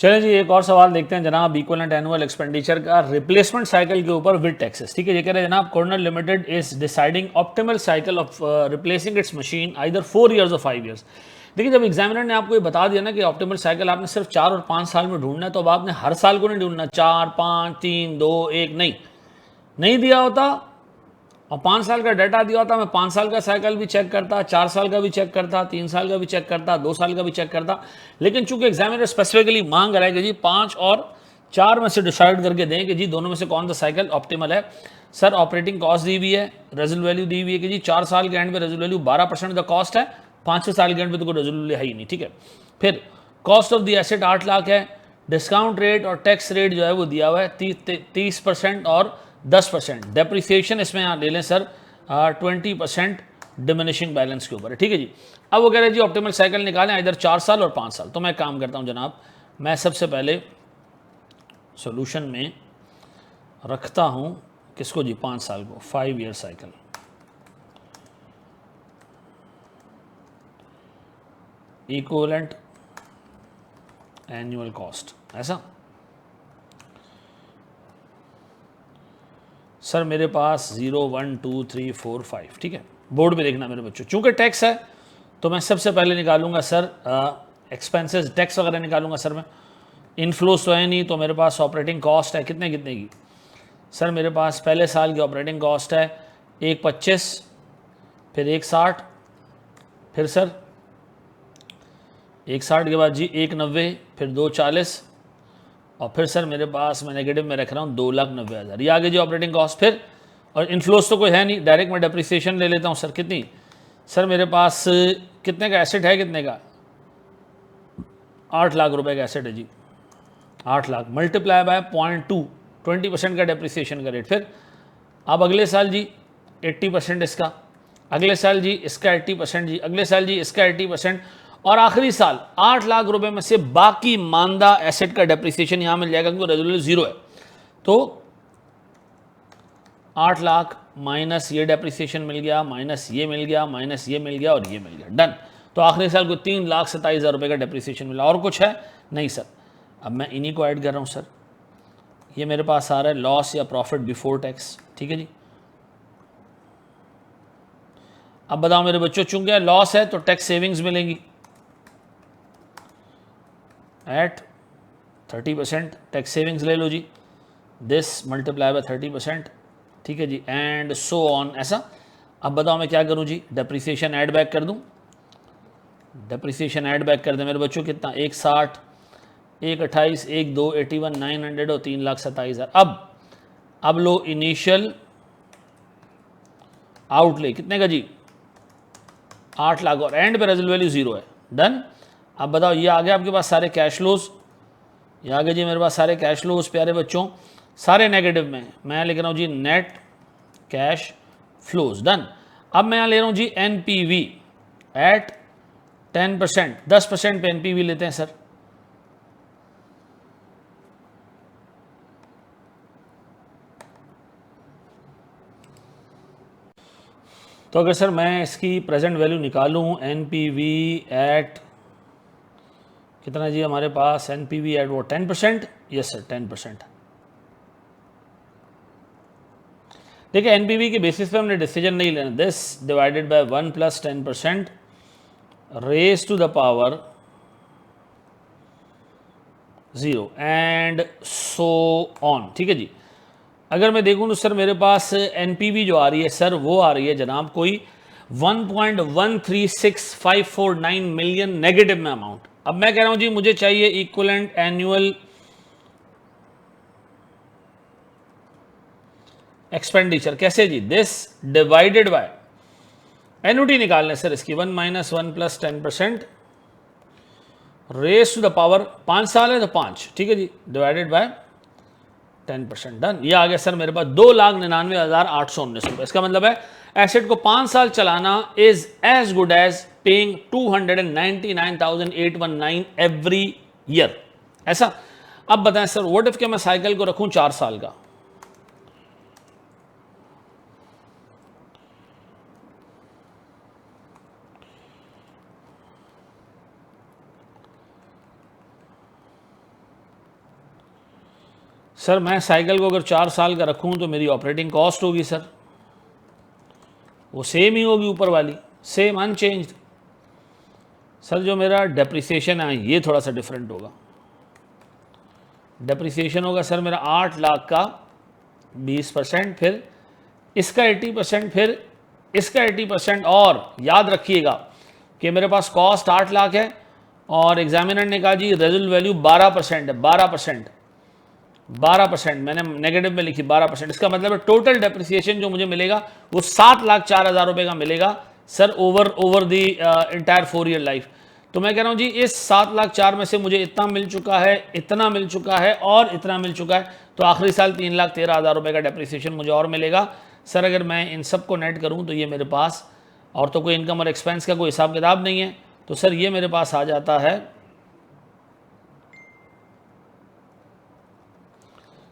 चलिए जी, एक और सवाल देखते हैं जनाब, इक्विवेलेंट एनुअल एक्सपेंडिचर का रिप्लेसमेंट साइकिल के ऊपर विद टैक्सेस। ठीक है, ये कह रहे हैं जनाब, corner limited is deciding optimal cycle of replacing it's machine either 4 years और 5 ईयर्स। देखिए, जब एग्जामिनर ने आपको ये बता दिया ना कि ऑप्टिमल साइकिल आपने सिर्फ 4 और 5 साल में ढूंढना है, तो अब आपने हर साल को नहीं ढूंढना, 4, 5, 3, 2, 1 नहीं दिया होता और 5 साल का डाटा दिया होता, मैं 5 साल का साइकिल भी चेक करता, 4 साल का भी चेक करता, 3 साल का भी चेक करता, 2 साल का भी चेक करता। लेकिन चूंकि एग्जामिनर स्पेसिफिकली मांग रहा है कि जी 5 और 4 में से डिसाइड करके दें कि जी दोनों में से कौन सा साइकिल ऑप्टिमल है। सर, ऑपरेटिंग कॉस्ट दी हुई है, रेजल वैल्यू दी हुई है कि जी 4 साल के एंड में रेजल वैल्यू 12% द कॉस्ट है, 5वें साल के एंड में तो कोई रेजल वैल्यू है ही नहीं। ठीक है, फिर cost of the asset 8 lakh है, डिस्काउंट रेट और टैक्स रेट जो है वो दिया हुआ है 30% और 10%। डेप्रिसिएशन इसमें यहाँ ले लें सर 20% डिमिनिशिंग बैलेंस के ऊपर है। ठीक है जी, अब वो कह रहे हैं जी ऑप्टिमल साइकिल निकालें इधर 4 साल और 5 साल। तो मैं काम करता हूँ जनाब, मैं सबसे पहले सॉल्यूशन में रखता हूँ किसको जी, 5 साल को, 5 year cycle. Equivalent annual cost, ऐसा सर मेरे पास 0, 1, 2, 3, 4, 5। ठीक है, बोर्ड पे देखना मेरे बच्चों, चूंकि टैक्स है तो मैं सबसे पहले निकालूंगा सर एक्सपेंसेस, टैक्स वगैरह निकालूंगा सर मैं। इनफ्लोस तो है नहीं, तो मेरे पास ऑपरेटिंग कॉस्ट है कितने कितने की सर, मेरे पास पहले साल की ऑपरेटिंग कॉस्ट है 1,25, फिर 1,60, फिर सर 1,60 के बाद जी 1,90, फिर 2,40 और फिर सर मेरे पास मैं नेगेटिव में रख रहा हूँ 2,90,000। ये आगे जी ऑपरेटिंग कॉस्ट। फिर और इन्फ्लोस तो कोई है नहीं, डायरेक्ट मैं डेप्रिसिएशन ले लेता हूँ सर। कितनी सर, मेरे पास कितने का एसेट है, कितने का 8 लाख रुपए का एसेट है जी, 8 लाख मल्टीप्लाई बाय 0.2, 20% का डेप्रिसिएशन का रेट। फिर अब अगले साल जी 80% इसका, अगले साल जी इसका 80% जी, अगले साल जी इसका 80% और आखिरी साल 8 लाख रुपए में से बाकी मानदा एसेट का डेप्रिसिएशन यहां मिल जाएगा क्योंकि रेजुलर 0 है। तो 8 लाख माइनस ये डेप्रिसिएशन मिल गया, माइनस ये मिल गया, माइनस ये मिल गया और ये मिल गया, डन। तो आखिरी साल को 3,27,000 रुपए का डेप्रिसिएशन मिला। और कुछ है नहीं सर। अब मैं इन्हीं को ऐड कर रहा हूं सर, ये मेरे पास आ रहा है लॉस या प्रॉफिट बिफोर टैक्स। ठीक है जी, अब बताओ मेरे बच्चों, चूंकि लॉस है तो टैक्स सेविंग्स मिलेंगी एट 30%, टैक्स सेविंग्स ले लो जी, दिस मल्टीप्लाई बाय 30%। ठीक है जी, एंड सो ऑन ऐसा। अब बताओ मैं क्या करूं जी, डेप्रिसिएशन ऐड बैक कर दूं, डेप्रिसिएशन ऐड बैक कर दे मेरे बच्चों, कितना 1,60, 1,28, 1,2, 81, 900 और 3,27,000। अब लो इनिशियल आउटले कितने का जी, 8 लाख और एंड पे रेजल वैल्यू 0 है, डन। अब बताओ ये आगे आपके पास सारे कैश फ्लोज, ये आगे जी मेरे पास सारे कैश फ्लोज प्यारे बच्चों, सारे नेगेटिव में। मैं लिख रहा हूँ जी नेट कैश फ्लोज, डन। अब मैं यहाँ ले रहा हूँ जी एनपीवी एट 10%, 10% पे एनपीवी लेते हैं सर। तो अगर सर मैं इसकी प्रेजेंट वैल्यू निकालूं, एनपीवी एट कितना जी हमारे पास, एनपीवी एट वो 10%, यस सर 10%। देखिए एनपीवी के बेसिस पे हमने डिसीजन नहीं लेना, this divided by 1 + 10% raise to the power 0 and so on. ठीक है जी, अगर मैं देखूं तो सर मेरे पास एनपीवी जो आ रही है सर, वो आ रही है जनाब कोई 1.136549 मिलियन नेगेटिव में अमाउंट। अब मैं कह रहा हूं जी मुझे चाहिए इक्विवेलेंट एनुअल एक्सपेंडिचर, कैसे जी, दिस डिवाइडेड बाय एनुटी निकालने सर इसकी 1 - 1 + 10% रेस टू द पावर 5 साल है तो 5, ठीक है जी, डिवाइडेड बाय 10%, डन। ये आ गया सर मेरे पास 2,99,819 रुपए। इसका मतलब है एसेट को 5 साल चलाना is as good as paying 299,819 every year, ऐसा। अब बताएं सर, व्हाट इफ के मैं साइकिल को रखूं 4 साल का, सर मैं साइकिल को अगर 4 साल का रखूं तो मेरी ऑपरेटिंग कॉस्ट होगी सर, वो सेम ही होगी ऊपर वाली, सेम अनचेंज्ड। सर जो मेरा डेप्रिसिएशन है ये थोड़ा सा डिफरेंट होगा। डेप्रिसिएशन होगा सर मेरा 8 लाख का 20%, फिर इसका 80%, फिर इसका 80%, और याद रखिएगा कि मेरे पास कॉस्ट 8 लाख है और एग्जामिनर ने कहा जी रेजुल वैल्यू 12% है, 12%, मैंने नेगेटिव में लिखी 12%। इसका मतलब है टोटल डेप्रिसिएशन जो मुझे मिलेगा वो 7,04,000 रुपए का मिलेगा sir over the entire 4 year life. तो मैं कह रहा हूं जी इस 7,04,000 में से मुझे इतना मिल चुका है, इतना मिल चुका है और इतना मिल चुका है, तो आखिरी साल 3,13,000 रुपए का डेप्रिसिएशन मुझे और मिलेगा। सर अगर मैं इन सब को नेट करूं तो ये मेरे पास, और तो कोई इनकम और एक्सपेंस का कोई हिसाब किताब नहीं है, तो सर ये मेरे पास आ जाता है,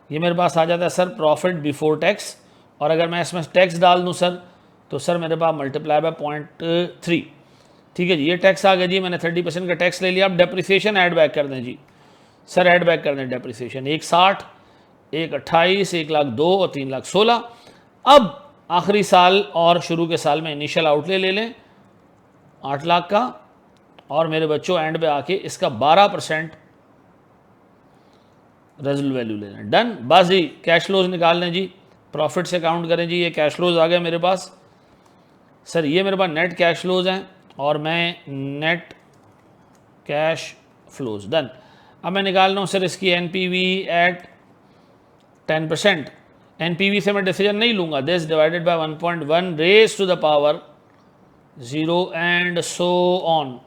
ये मेरे पास आ जाता है सर प्रॉफिट बिफोर टैक्स। और अगर मैं इसमें टैक्स डाल दूं सर तो सर मेरे पास मल्टीप्लाई बाय 0.3, ठीक है जी। ये टैक्स आ गया जी, मैंने 30% का टैक्स ले लिया। अब डेप्रिसिएशन ऐड बैक कर दें जी सर, ऐड बैक कर दें डेप्रिसिएशन, 1,60, 1,28, 1,02 और 3,16,000। अब आखिरी साल और शुरू के साल में इनिशियल आउटले ले लें 8 लाख का, और मेरे बच्चों एंड पे आके इसका 12% रेजुल वैल्यू ले लें। डन, बस जी कैश फ्लोज निकाल लें जी, प्रॉफिट से काउंट करें जी। ये कैश फ्लोज आ गए मेरे पास सर, ये मेरे पास नेट कैश फ्लोज हैं और मैं नेट कैश फ्लोज डन। अब मैं निकाल रहा हूँ सर इसकी एनपीवी एट 10%। एनपीवी से मैं डिसीजन नहीं लूँगा, this divided by 1.1 raise to the power 0 and so on.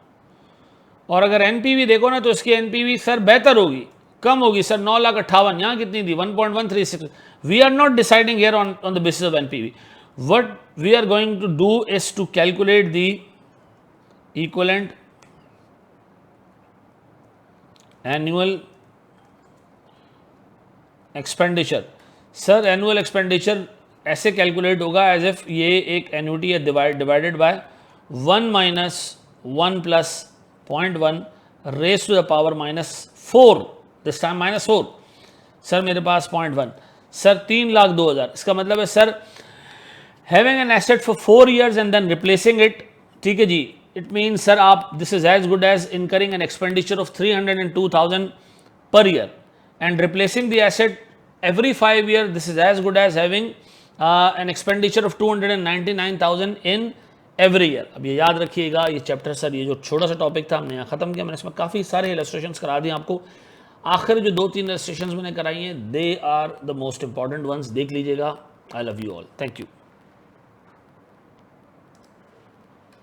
और अगर एनपीवी देखो ना तो इसकी एनपीवी सर बेहतर होगी, कम होगी सर, 9,58,000, यहाँ कितनी थी 1.136। We are not deciding here on the basis of NPV. What we are going to do is to calculate the equivalent annual expenditure. Sir annual expenditure ऐसे कैलकुलेट होगा एज इफ ये एक एन्युटी है divided by 1 minus 1 plus 0.1 raise to the power -4, this time -4। Sir मेरे पास 0.1 sir 3,02,000। इसका मतलब है sir having an asset for 4 years and then replacing it, ठीक है जी, इट मीन सर आप this is as good as incurring an expenditure of 302,000 पर year and replacing the asset every 5 years. This is as good as having an expenditure of 299,000 in every year. अब ये याद रखिएगा, ये chapter sir ये जो छोटा सा टॉपिक था हमने यहाँ ख़त्म किया। मैंने इसमें काफ़ी सारे इलस्ट्रेशंस करा दिए आपको। आखिर जो 2-3 इलस्ट्रेशंस मैंने कराई हैं they are the most important ones, देख लीजिएगा। I love you all, thank you.